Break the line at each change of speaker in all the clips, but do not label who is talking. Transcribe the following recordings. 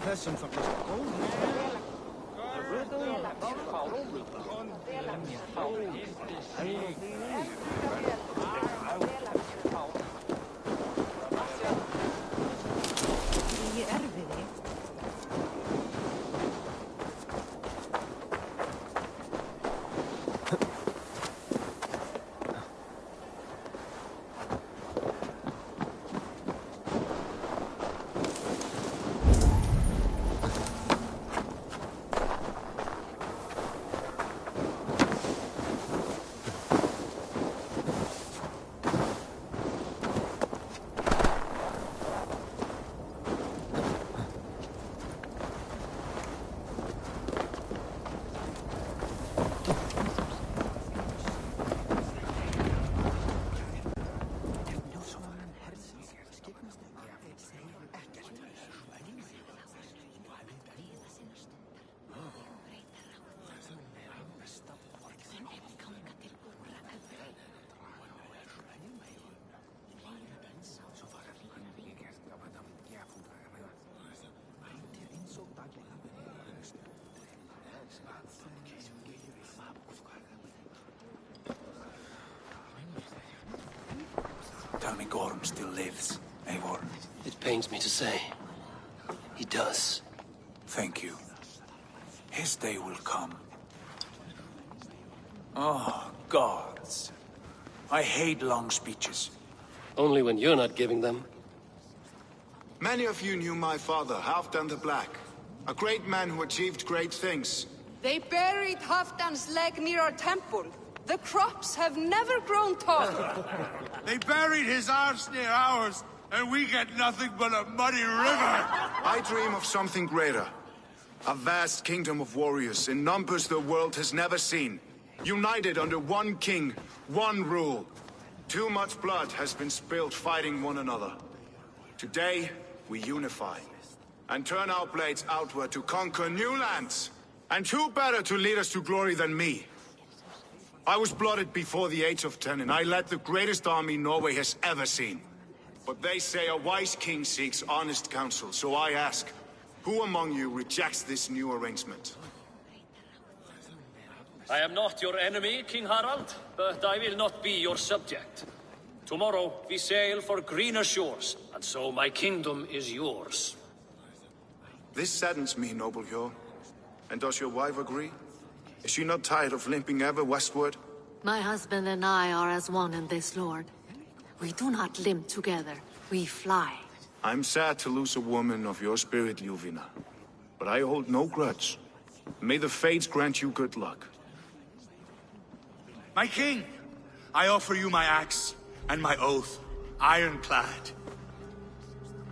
þessum þarna
Tell me Gorm still lives, Eivor.
It pains me to say. He does.
Thank you. His day will come. Oh, gods. I hate long speeches.
Only when you're not giving them.
Many of you knew my father, Halfdan the Black. A great man who achieved great things.
They buried Halfdan's leg near our temple. The crops have never grown tall.
They buried his arse near ours, and we get nothing but a muddy river.
I dream of something greater. A vast kingdom of warriors in numbers the world has never seen. United under one king, one rule. Too much blood has been spilled fighting one another. Today, we unify. And turn our blades outward to conquer new lands. And who better to lead us to glory than me? I was blooded before the age of 10, and I led the greatest army Norway has ever seen. But they say a wise king seeks honest counsel, so I ask, who among you rejects this new arrangement?
I am not your enemy, King Harald, but I will not be your subject. Tomorrow we sail for greener shores, and so my kingdom is yours.
This saddens me, noble Hjor. And does your wife agree? Is she not tired of limping ever westward?
My husband and I are as one in this, Lord. We do not limp together, we fly.
I'm sad to lose a woman of your spirit, Ljuvina. But I hold no grudge. May the fates grant you good luck.
My king, I offer you my axe and my oath, ironclad.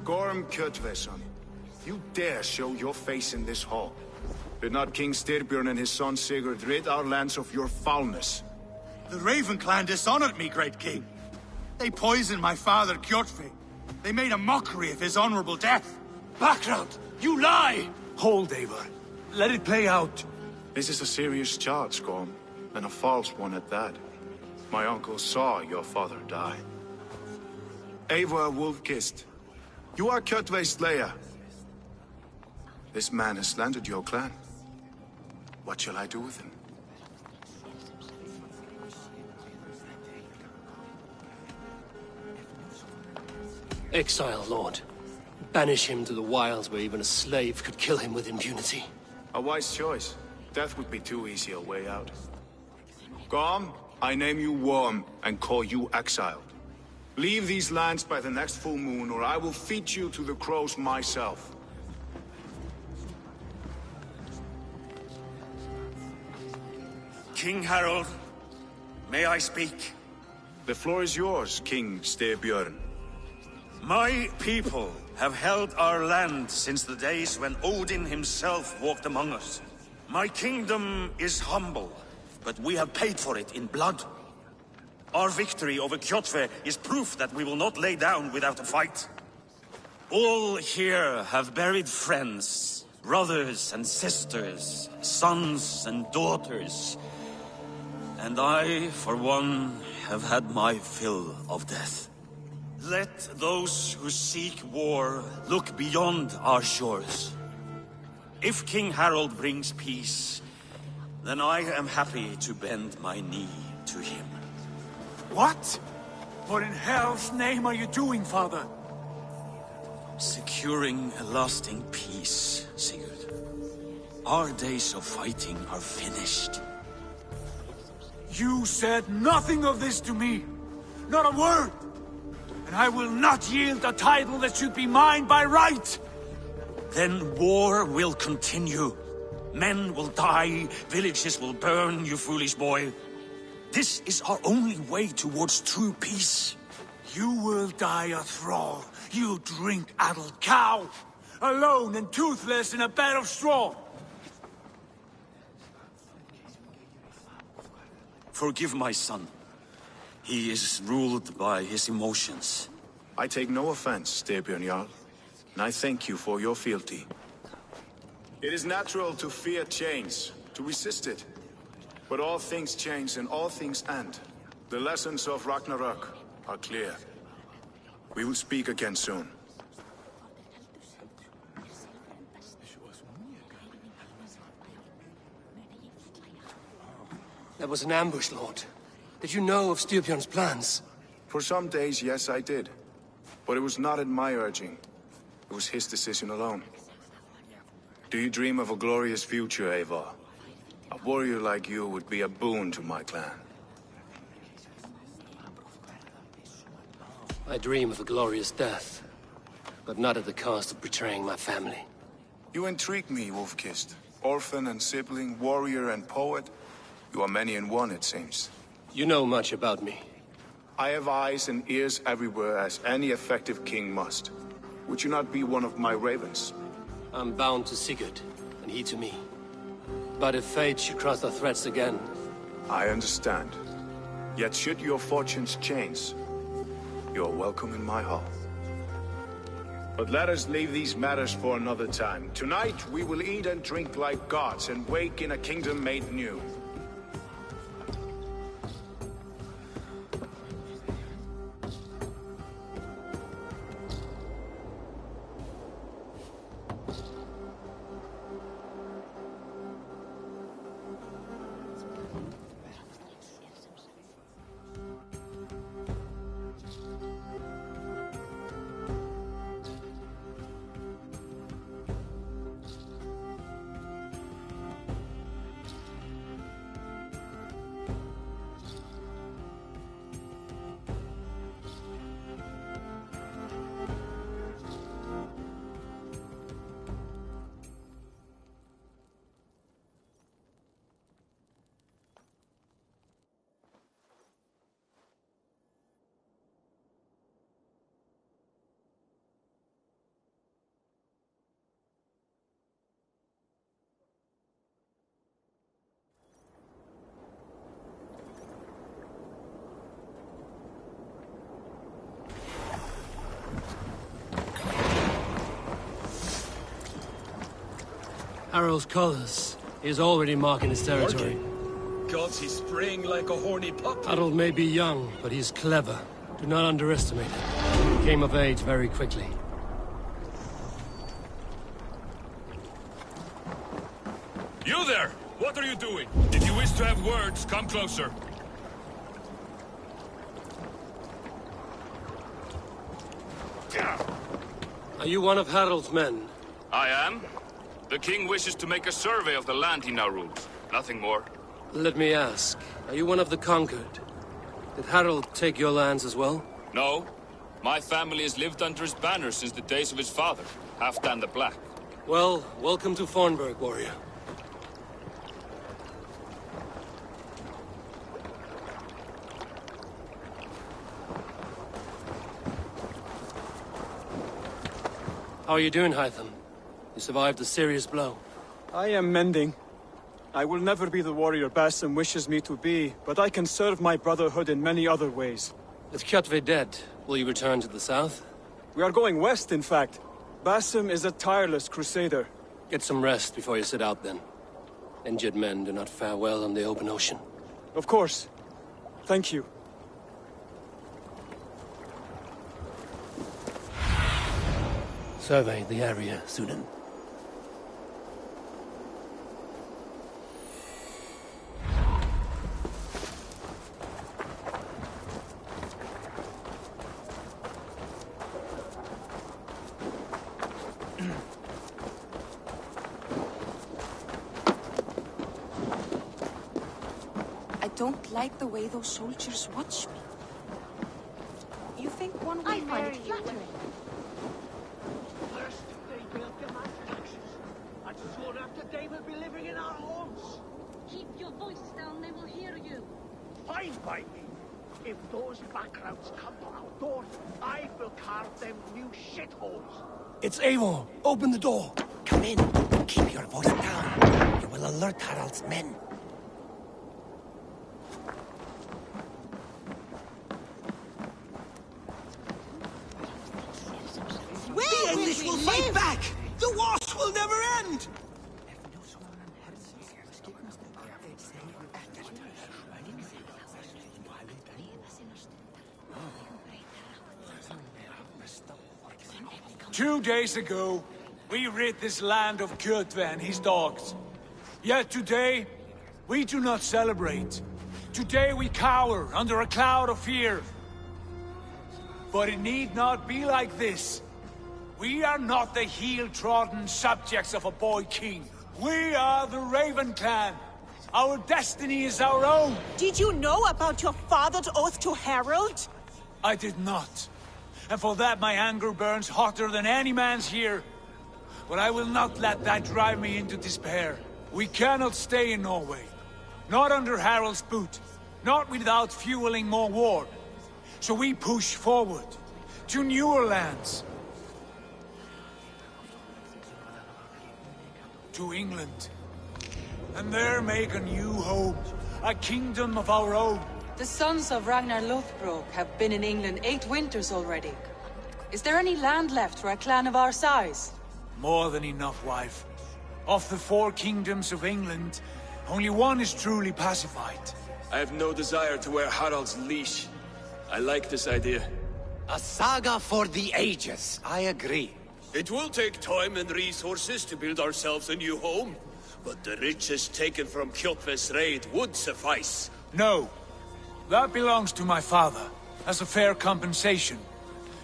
Gorm Kjotveson, you dare show your face in this hall. Did not King Styrbjörn and his son Sigurd rid our lands of your foulness?
The Raven clan dishonored me, great king. They poisoned my father, Kjotve. They made a mockery of his honorable death.
Background! You lie! Hold, Eivor. Let it play out.
This is a serious charge, Gorm, and a false one at that. My uncle saw your father die. Eivor Wolf-Kissed, you are Kjotve's slayer. This man has slandered your clan. What shall I do with him?
Exile, Lord. Banish him to the wilds where even a slave could kill him with impunity.
A wise choice. Death would be too easy a way out. Gorm, I name you Worm and call you exiled. Leave these lands by the next full moon, or I will feed you to the crows myself.
King Harald, may I speak?
The floor is yours, King Styrbjörn.
My people have held our land since the days when Odin himself walked among us. My kingdom is humble, but we have paid for it in blood. Our victory over Kjotve is proof that we will not lay down without a fight. All here have buried friends, brothers and sisters, sons and daughters. And I, for one, have had my fill of death. Let those who seek war look beyond our shores. If King Harold brings peace, then I am happy to bend my knee to him.
What? What in hell's name are you doing, father?
Securing a lasting peace, Sigurd. Our days of fighting are finished.
You said nothing of this to me. Not a word. And I will not yield a title that should be mine by right.
Then war will continue. Men will die, villages will burn, you foolish boy. This is our only way towards true peace.
You will die a thrall. You drink-addled cow. Alone and toothless in a bed of straw.
Forgive my son. He is ruled by his emotions.
I take no offense, Styrbjörn Jarl, and I thank you for your fealty. It is natural to fear change, to resist it. But all things change and all things end. The lessons of Ragnarok are clear. We will speak again soon.
That was an ambush, Lord. Did you know of Styrbjörn's plans?
For some days, yes, I did. But it was not at my urging. It was his decision alone. Do you dream of a glorious future, Eivor? A warrior like you would be a boon to my clan.
I dream of a glorious death, but not at the cost of betraying my family.
You intrigue me, Wolf-Kissed. Orphan and sibling, warrior and poet. You are many in one, it seems.
You know much about me.
I have eyes and ears everywhere, as any effective king must. Would you not be one of my ravens?
I'm bound to Sigurd, and he to me. But if fate should cross our threads again...
I understand. Yet should your fortunes change, you're welcome in my hall. But let us leave these matters for another time. Tonight, we will eat and drink like gods and wake in a kingdom made new.
Harald's colors. He is already marking his territory.
Gods, he's spraying like a horny pup.
Harold may be young, but he's clever. Do not underestimate him. He came of age very quickly.
You there! What are you doing? If you wish to have words, come closer.
Are you one of Harold's men?
I am. The king wishes to make a survey of the land he now rules. Nothing more.
Let me ask, are you one of the conquered? Did Harold take your lands as well?
No. My family has lived under his banner since the days of his father, Halfdan the Black.
Well, welcome to Fornburg, warrior. How are you doing, Hytham? You survived a serious blow.
I am mending. I will never be the warrior Basim wishes me to be, but I can serve my brotherhood in many other ways.
With Kjotve dead, will you return to the south?
We are going west, in fact. Basim is a tireless crusader.
Get some rest before you set out, then. Injured men do not fare well on the open ocean.
Of course. Thank you.
Survey the area, Sunan.
don't like the way those soldiers watch me. You think one will find it flattering?
First, they will demand taxes, and soon after they will be living in our homes.
Keep your voice down, they will hear you.
Fine by me. If those backgrounds come to our door, I will carve them new shitholes.
It's Eivor. Open the door. Come in. Keep your voice down. You will alert Harald's men.
The English will fight back! The wars will never end!
2 days ago, we rid this land of Kjotve and his dogs. Yet today, we do not celebrate. Today we cower under a cloud of fear. But it need not be like this. We are not the heel-trodden subjects of a boy king. We are the Raven clan. Our destiny is our own.
Did you know about your father's oath to Harald?
I did not. And for that my anger burns hotter than any man's here. But I will not let that drive me into despair. We cannot stay in Norway. Not under Harald's boot. Not without fueling more war. So we push forward. To newer lands. To England. And there make a new home. A kingdom of our own.
The sons of Ragnar Lothbrok have been in England 8 winters already. Is there any land left for a clan of our size?
More than enough, wife. Of the 4 kingdoms of England, only one is truly pacified.
I have no desire to wear Harald's leash. I like this idea.
A saga for the ages. I agree.
It will take time and resources to build ourselves a new home, but the riches taken from Kjotve's raid would suffice.
No. That belongs to my father, as a fair compensation.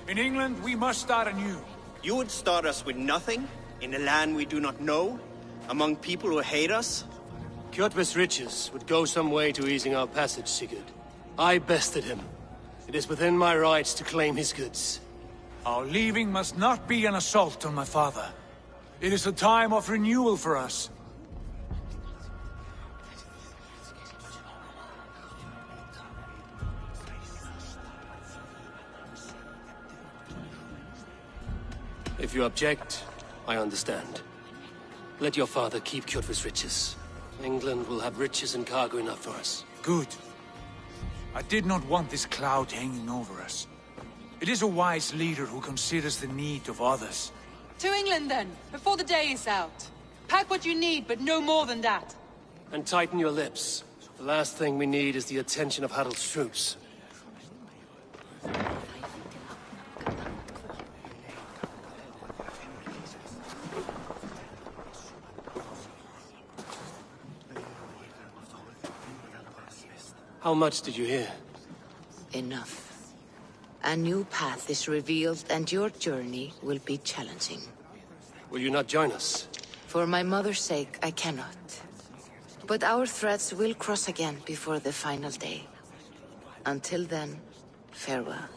In England, we must start anew.
You would start us with nothing? In a land we do not know? Among people who hate us?
Kjotve's riches would go some way to easing our passage, Sigurd. I bested him. It is within my rights to claim his goods.
Our leaving must not be an assault on my father. It is a time of renewal for us.
If you object, I understand. Let your father keep Kjotve's riches. England will have riches and cargo enough for us.
Good. I did not want this cloud hanging over us. It is a wise leader who considers the need of others.
To England then, before the day is out. Pack what you need, but no more than that.
And tighten your lips. The last thing we need is the attention of Harald's troops. How much did you hear?
Enough. A new path is revealed and your journey will be challenging.
Will you not join us?
For my mother's sake, I cannot. But our threads will cross again before the final day. Until then, farewell.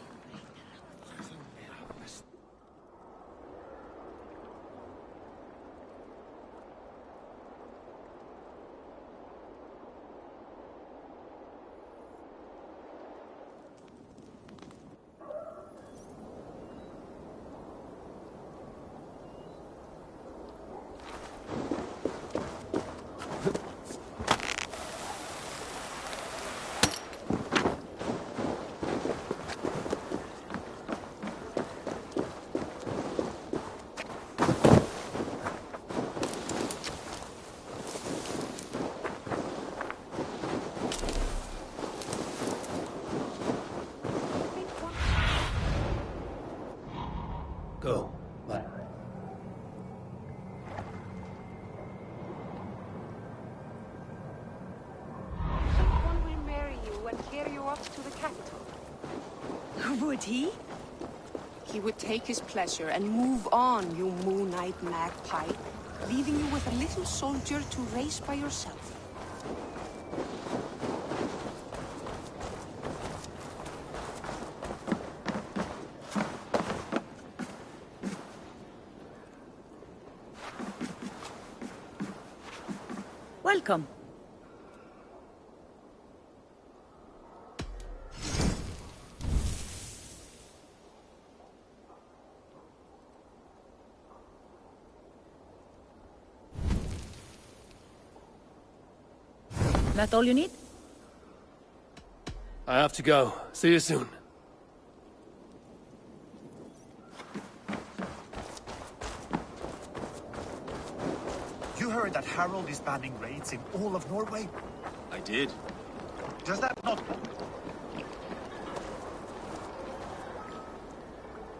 Go.
Someone will marry you and carry you off to the capital.
Would he?
He would take his pleasure and move on, you moon-eyed magpie, leaving you with a little soldier to raise by yourself.
Welcome. That all you need?
I have to go. See you soon.
You heard that Harold is banning raids in all of Norway?
I did.
Does that not...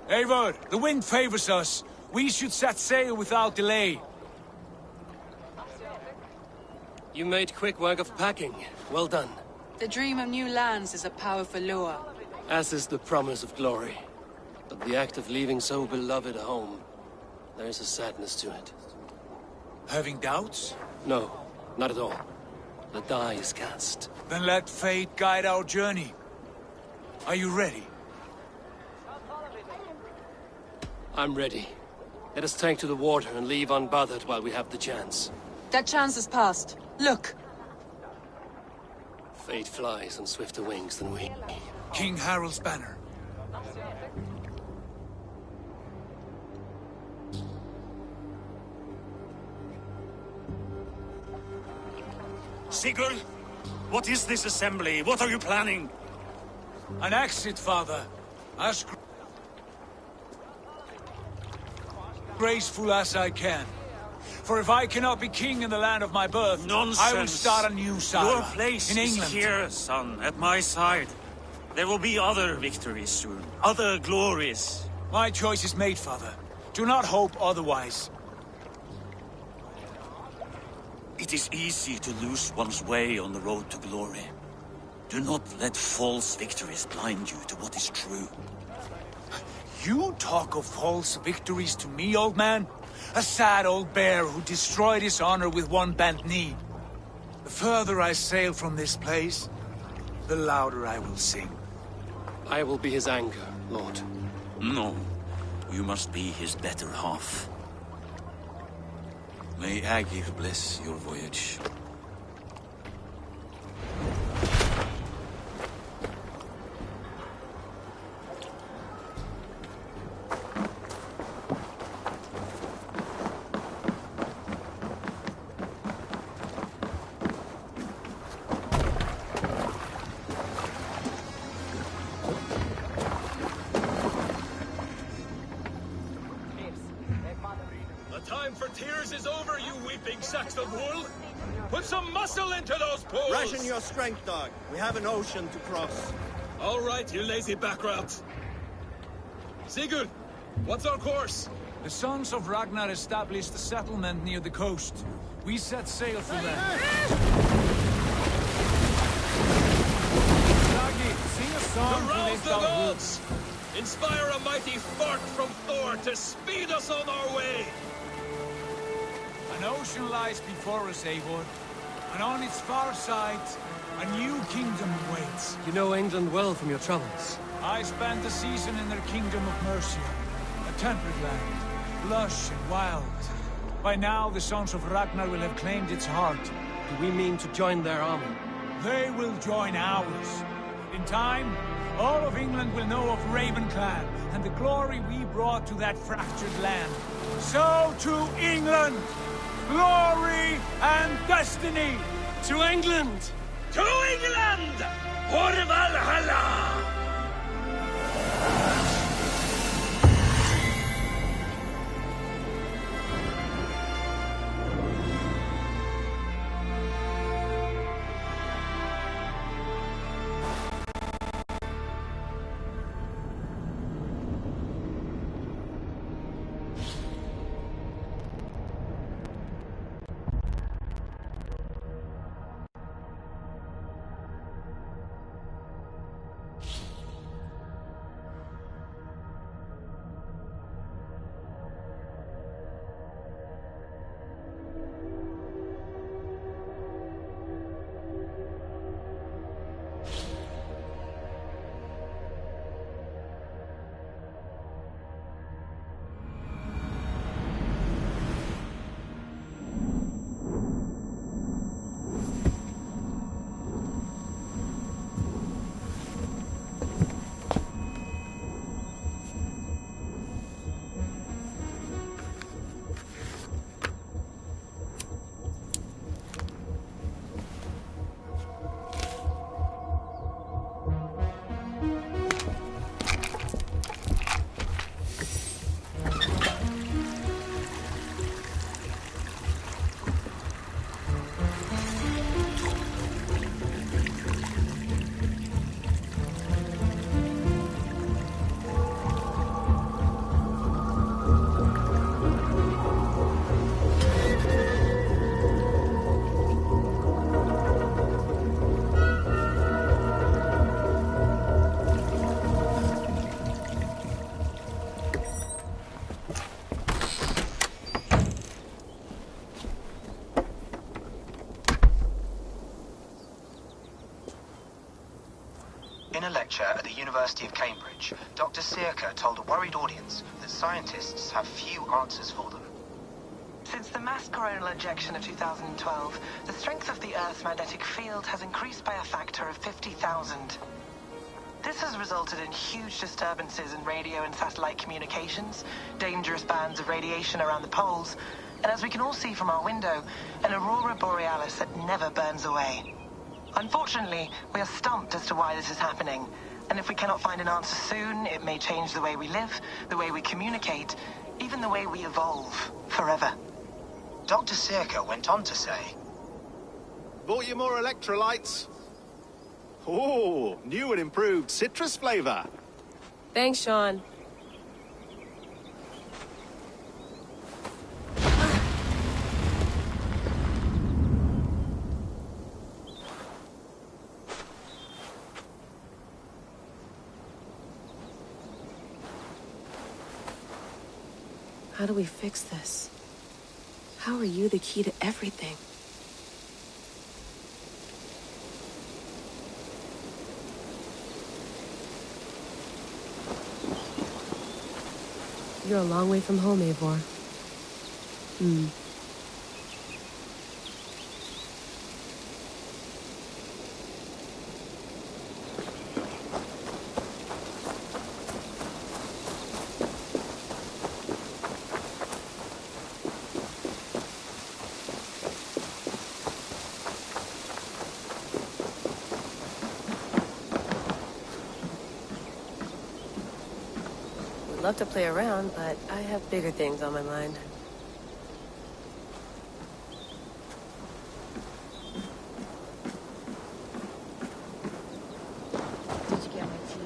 Eivor, the wind favors us. We should set sail without delay.
You made quick work of packing. Well done.
The dream of new lands is a powerful lure.
As is the promise of glory. But the act of leaving so beloved a home, there is a sadness to it.
Having doubts?
No, not at all. The die is cast.
Then let fate guide our journey. Are you ready?
I'm ready. Let us take to the water and leave unbothered while we have the chance.
That chance is past. Look!
Fate flies on swifter wings than we.
King Harald's banner.
Sigurd, what is this assembly? What are you planning?
An exit, father. As graceful as I can. For if I cannot be king in the land of my birth,
Nonsense.
I will start a new saga.
Your place
in England.
is here, son, at my side. There will be other victories soon, other glories.
My choice is made, father. Do not hope otherwise.
It is easy to lose one's way on the road to glory. Do not let false victories blind you to what is true.
You talk of false victories to me, old man? A sad old bear who destroyed his honor with one bent knee. The further I sail from this place, the louder I will sing.
I will be his anchor, Lord.
No, you must be his better half. May Agir bless your voyage.
Put some muscle into those poles!
Ration your strength, dog. We have an ocean to cross.
All right, you lazy backrats. Sigurd, what's our course?
The sons of Ragnar established a settlement near the coast. We set sail for them. Raggi, sing a song to lift
the
our
gods! Inspire a mighty fart from Thor to speed us on our way!
An ocean lies before us, Eivor. And on its far side, a new kingdom awaits.
You know England well from your travels.
I spent a season in their kingdom of Mercia. A temperate land, lush and wild. By now, the sons of Ragnar will have claimed its heart.
Do we mean to join their army?
They will join ours. In time, all of England will know of Raven Clan and the glory we brought to that fractured land. So to England! Glory and destiny!
To England!
To England! For Valhalla!
In a lecture at the University of Cambridge, Dr. Circa told a worried audience that scientists have few answers for them.
Since the mass coronal ejection of 2012, the strength of the Earth's magnetic field has increased by a factor of 50,000. This has resulted in huge disturbances in radio and satellite communications, dangerous bands of radiation around the poles, and as we can all see from our window, an aurora borealis that never burns away. Unfortunately, we are stumped as to why this is happening, and if we cannot find an answer soon, it may change the way we live, the way we communicate, even the way we evolve, forever.
Dr. Circa went on to say,
Bought you more electrolytes? Oh, new and improved citrus flavor.
Thanks, Sean. How do we fix this? How are you the key to everything? You're a long way from home, Eivor. I'd love to play around, but I have bigger things on my mind.
Did you get my tea?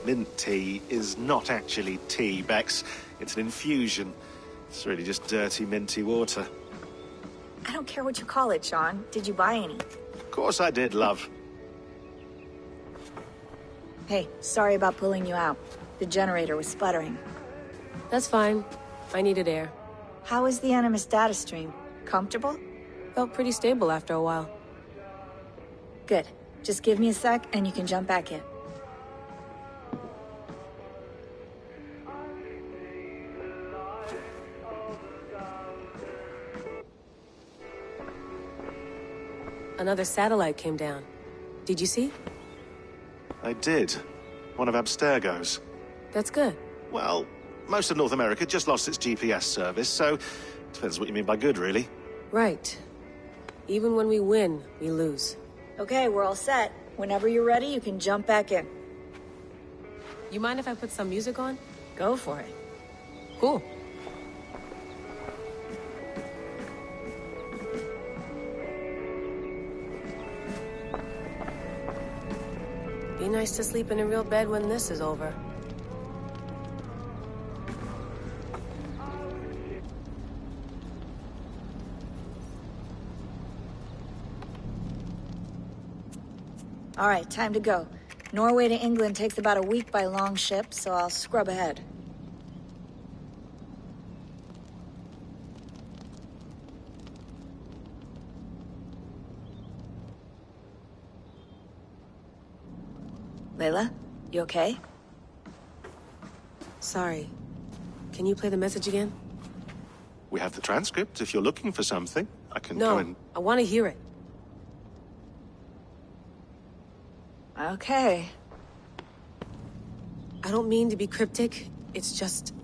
Mint tea is not actually tea, Bex. It's an infusion. It's really just dirty, minty water.
I don't care what you call it, Sean. Did you buy any?
Of course I did, love.
Hey, sorry about pulling you out. The generator was sputtering.
That's fine. I needed air.
How is the Animus data stream? Comfortable?
Felt pretty stable after a while.
Good. Just give me a sec and you can jump back in.
Another satellite came down. Did you see?
I did. One of Abstergo's.
That's good.
Well, most of North America just lost its GPS service, so depends what you mean by good, really.
Right. Even when we win, we lose.
Okay, we're all set. Whenever you're ready, you can jump back in.
You mind if I put some music on?
Go for it.
Cool. Be nice to sleep in a real bed when this is over.
All right, time to go. Norway to England takes about a week by long ship, so I'll scrub ahead. Layla, you okay?
Sorry. Can you play the message again?
We have the transcript. If you're looking for something, I can
No,
go and...
I want to hear it.
Okay.
I don't mean to be cryptic. It's just...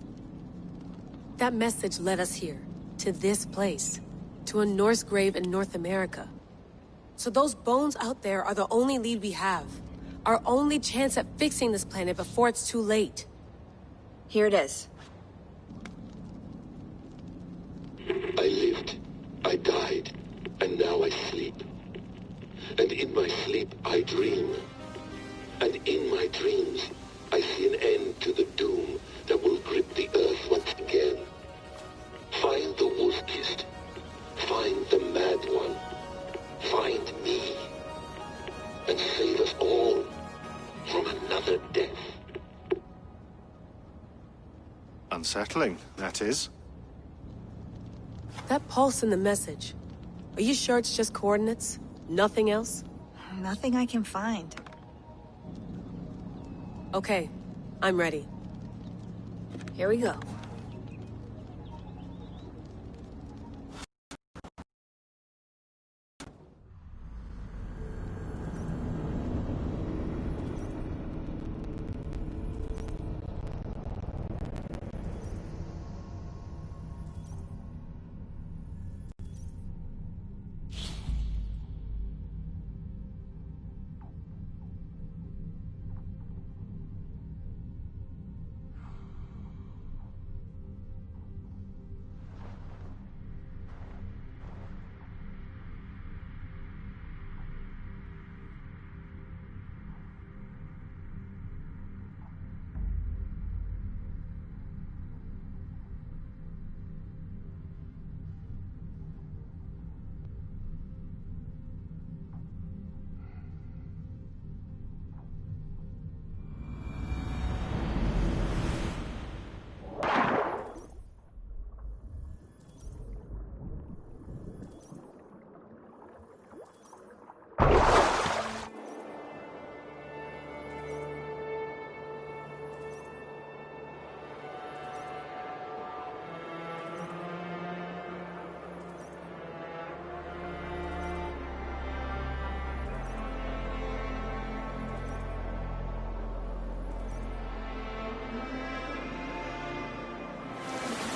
that message led us here. To this place. To a Norse grave in North America. So those bones out there are the only lead we have. Our only chance at fixing this planet before it's too late.
Here it is.
I lived, I died, and now I sleep. And in my sleep I dream. And in my dreams I see an end to the doom that will grip the earth once again. Find the wolf-kissed. Find the mad one. Find me. And save us all from another death.
Unsettling, that is.
That pulse in the message. Are you sure it's just coordinates? Nothing else?
Nothing I can find.
Okay, I'm ready.
Here we go.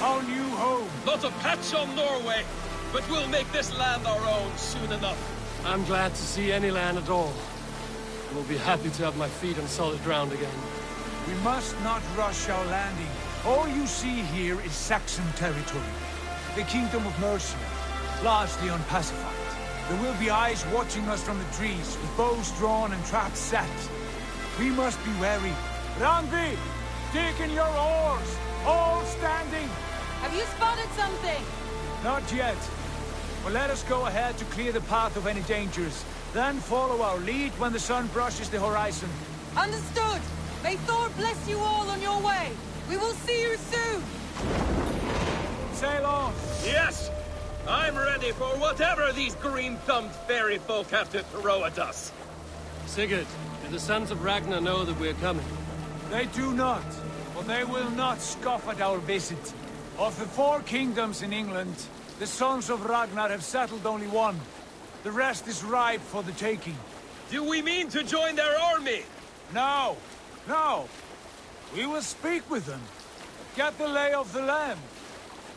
Our new home.
Not a patch on Norway, but we'll make this land our own soon enough. I'm glad to see any land at all. I will be happy to have my feet on solid ground again.
We must not rush our landing. All you see here is Saxon territory. The Kingdom of Mercia, largely unpacified. There will be eyes watching us from the trees, with bows drawn and traps set. We must be wary. Randvi, dig in your oars! All standing!
Have you spotted something?
Not yet. But let us go ahead to clear the path of any dangers. Then follow our lead when the sun brushes the horizon.
Understood! May Thor bless you all on your way! We will see you soon!
Sail on!
Yes! I'm ready for whatever these green-thumbed fairy folk have to throw at us. Sigurd, do the sons of Ragnar know that we're coming?
They do not, but they will not scoff at our visit. Of the 4 kingdoms in England, the sons of Ragnar have settled only one. The rest is ripe for the taking.
Do we mean to join their army?
No, no. We will speak with them, get the lay of the land,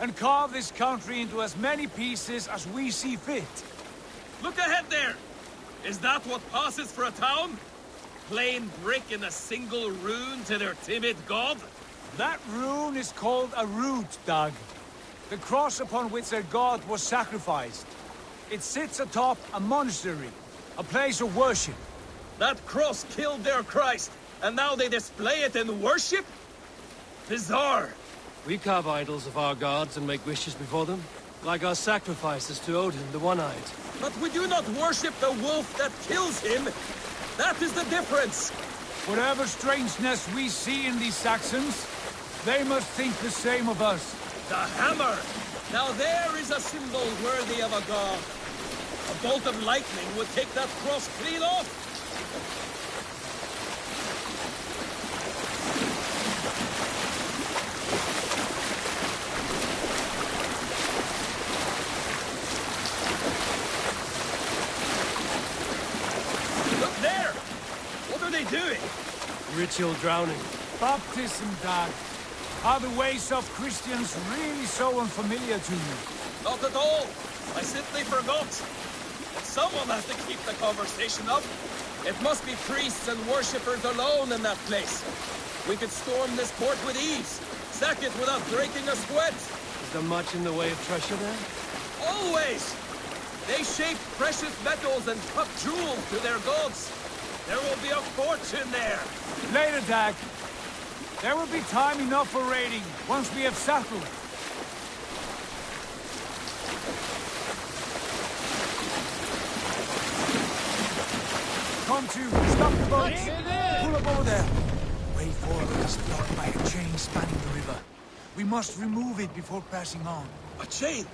and carve this country into as many pieces as we see fit.
Look ahead there! Is that what passes for a town? Plain brick in a single rune to their timid god?
That rune is called a root, Dag. The cross upon which their god was sacrificed. It sits atop a monastery, a place of worship.
That cross killed their Christ, and now they display it in worship? Bizarre. We carve idols of our gods and make wishes before them, like our sacrifices to Odin, the One-Eyed. But we do not worship the wolf that kills him. That is the difference.
Whatever strangeness we see in these Saxons, they must think the same of us.
The hammer! Now there is a symbol worthy of a god. A bolt of lightning would take that cross clean off. Look there! What are they doing? Ritual drowning.
Baptism, Dag. Are the ways of Christians really so unfamiliar to you?
Not at all. I simply forgot. But someone has to keep the conversation up. It must be priests and worshippers alone in that place. We could storm this port with ease. Sack it without breaking a sweat. Is there much in the way of treasure there? Always! They shape precious metals and cut jewels to their gods. There will be a fortune there.
Later, Dag. There will be time enough for raiding, once we have settled. Come to, stop the boat. Pull up over there. Way forward is blocked by a chain spanning the river. We must remove it before passing on.
A chain?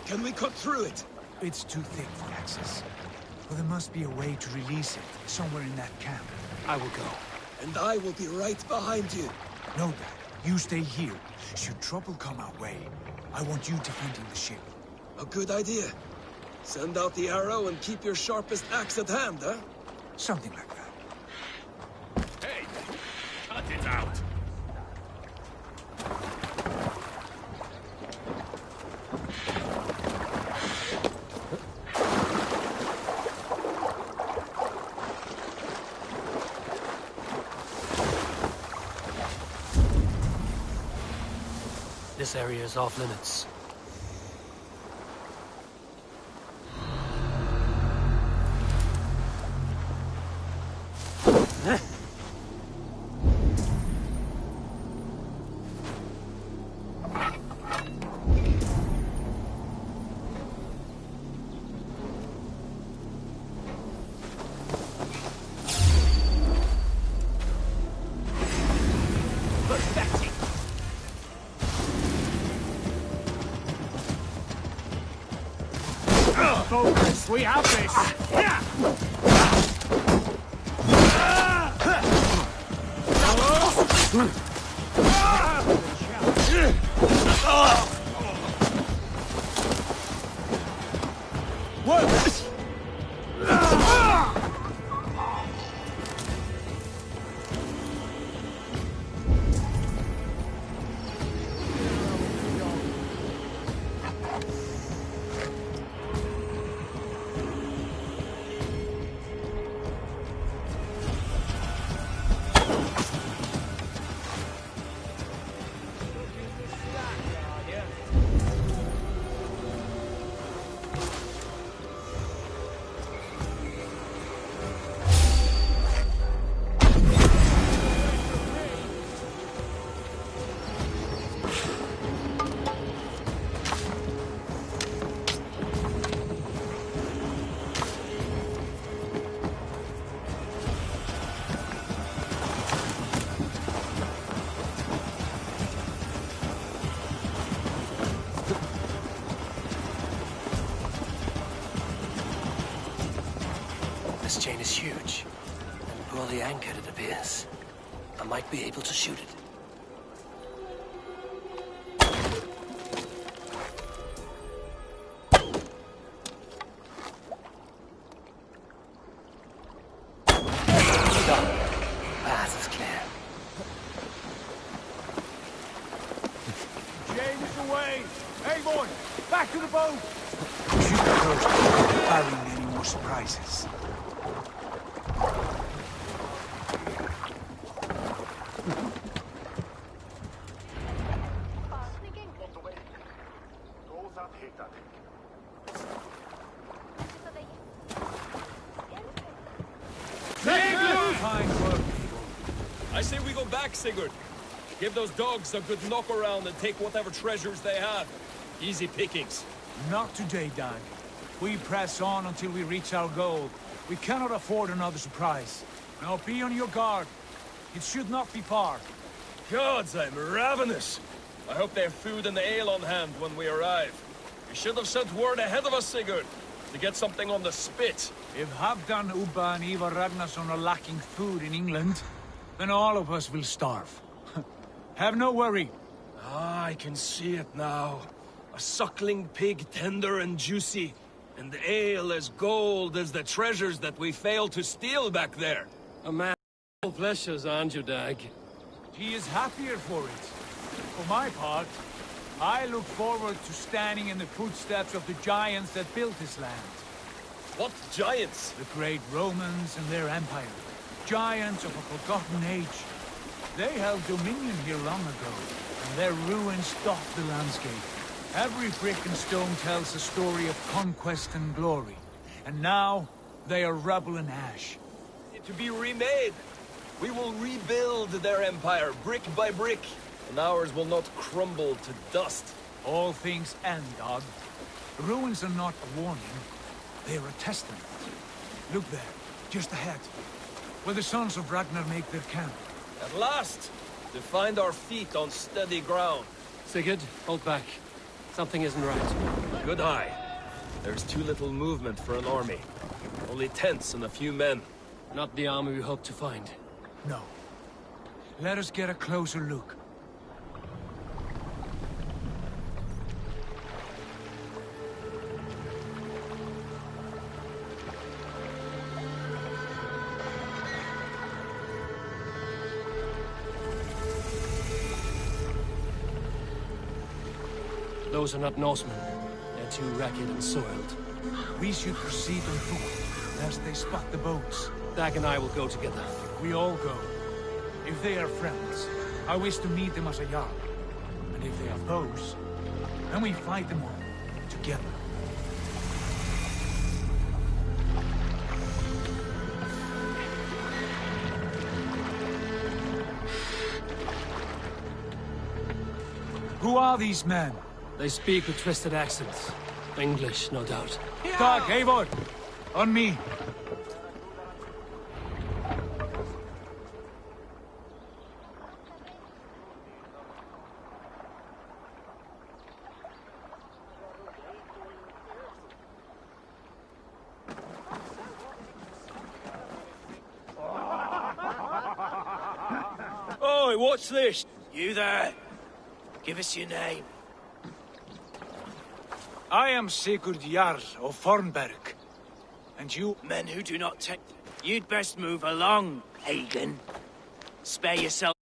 Can we cut through it?
It's too thick for access. But there must be a way to release it, somewhere in that camp. I will go.
And I will be right behind you.
No, Dad. You stay here. Should trouble come our way, I want you defending the ship.
A good idea. Send out the arrow and keep your sharpest axe at hand, huh?
Something like that.
Hey! Cut it out!
This area is off limits.
Focus, we have this! This chain is huge, and poorly anchored, it appears. I might be able to shoot it. Done. Path is clear. Chain is away! Hey, boy! Back to the boat! Shoot the first, barring any more surprises.
I say we go back, Sigurd. Give those dogs a good knock around and take whatever treasures they have. Easy pickings.
Not today, Dag. We press on until we reach our goal. We cannot afford another surprise. Now be on your guard. It should not be far.
Gods, I'm ravenous. I hope they have food and ale on hand when we arrive. You should have sent word ahead of us, Sigurd, to get something on the spit.
If Halfdan, Ubba and Ivar Ragnarsson are lacking food in England, then all of us will starve. Have no worry.
Ah, I can see it now. A suckling pig, tender and juicy, and ale as gold as the treasures that we failed to steal back there.
A man of pleasures, aren't you, Dag?
He is happier for it. For my part, I look forward to standing in the footsteps of the giants that built this land.
What giants?
The great Romans and their empire. Giants of a forgotten age. They held dominion here long ago, and their ruins dot the landscape. Every brick and stone tells a story of conquest and glory. And now, they are rubble and ash.
To be remade. We will rebuild their empire, brick by brick, and ours will not crumble to dust.
All things end, Dog. The ruins are not a warning. They are a testament. Look there, just ahead, where the sons of Ragnar make their camp.
At last, to find our feet on steady ground.
Sigurd, hold back.
Something isn't right.
Good eye. There's too little movement for an army. Only tents and a few men.
Not the army we hope to find.
No. Let us get a closer look.
Those are not Norsemen. They're too ragged and soiled.
We should proceed on foot, lest they spot the boats.
Dag and I will go together.
We all go. If they are friends, I wish to meet them as a Jarl. And if they are foes, then we fight them all, together. Who are these men?
They speak with twisted accents. English, no doubt.
Dag, Eivor! On me!
Oi, what's this?
You there? Give us your name.
I am Sigurd Jarl of Fornberg. And you?
Men who do not take... You'd best move along, Hagen. Spare yourself...